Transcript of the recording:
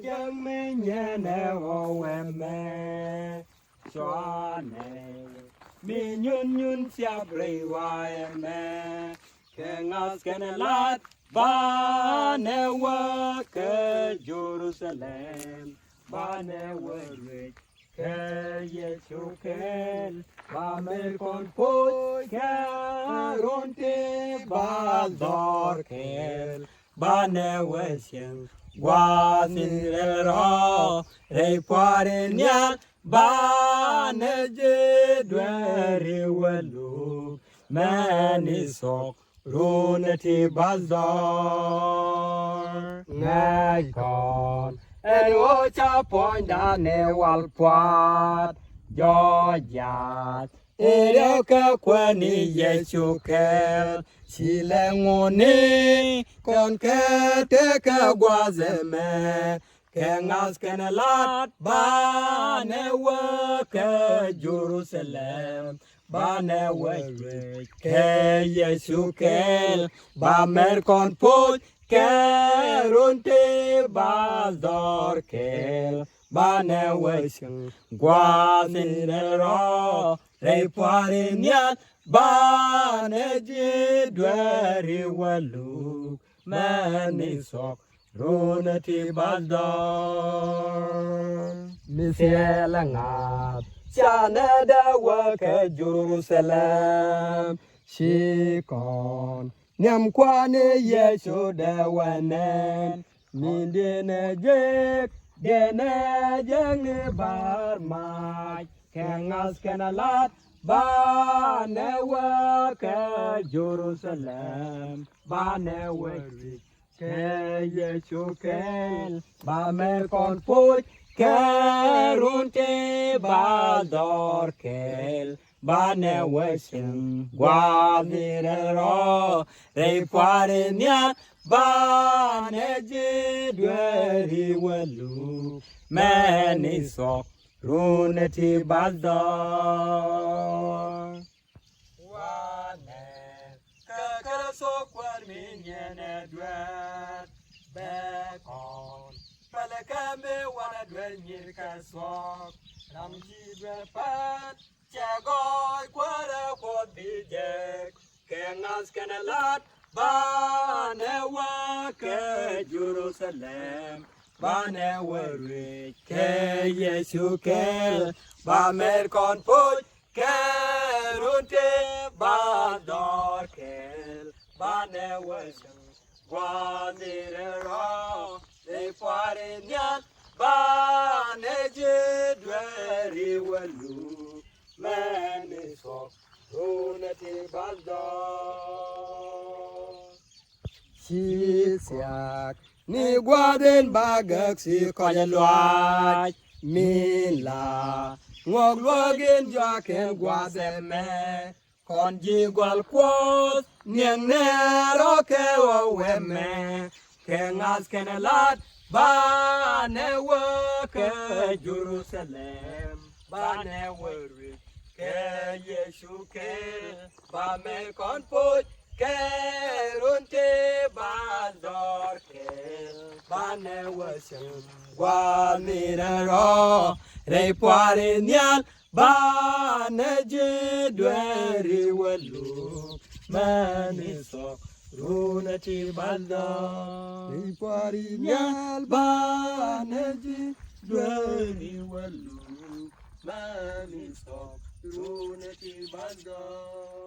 Young me nyiɛrnɛ wɛmɛ chɔne mi nyun siabre wɛmɛ kengas kenelat banɛ wɛ ke Jerusalem banɛ wɛ ke Yesukel bamer kon poi ke ronte baldorkel banɛ wɛ sing Guasilero, rei poarenial, baneje dweri welu, menisok, runeti bazdor. Ngaykon, en ocha ponda ne walpuat, jojat, ereke kweni Yesukel, silengoni, kon kete ke guazeme, kengas kenelat bane ke Jerusalem, bane ke Yesukel, bamer kon put ke runte bazdor kel, bane sing guazilero, rei poarenial, bane dweri welu, menisok, runeti bazdor. Misielangat, siane dawa ke Jerusalem, shikon, nyam kwane Yesu dawanen, mindine jek, dene jengi barmai, kengas kenalat, bane ke Jerusalem, bane ke Yesukel, bamer kon put, ke runte bazdor kel, bane sing guavirero, rei poarenial, bane dweri welu, menisok, runeti bazdor. Wane, kakasok warminyene dwet, bekon, palakame wana dwet nyirkasok, ramji dwepat, chagoy kwara kodijek, kengas kenelat, bane ke Jerusalem, bane ke Yesukel, bamer kon put, ke runte bazdor kel, bane guadirero, rei poarenial, bane dweri welu, menisok, runeti bazdor. Siak ni guaden bagak si koyeluaj mila ngog login jaken guademe kon jigwal kwos nyeng nero ke weme kengas kenelat bane ke Jerusalem bane ke Yesukel bame kon put ke runte bazdor kel, bane sing guamirero, rei poarenial, bane dweri welu, menisok, runeti bazdor. Rei poarenial, bane dweri welu, menisok, runeti bazdor.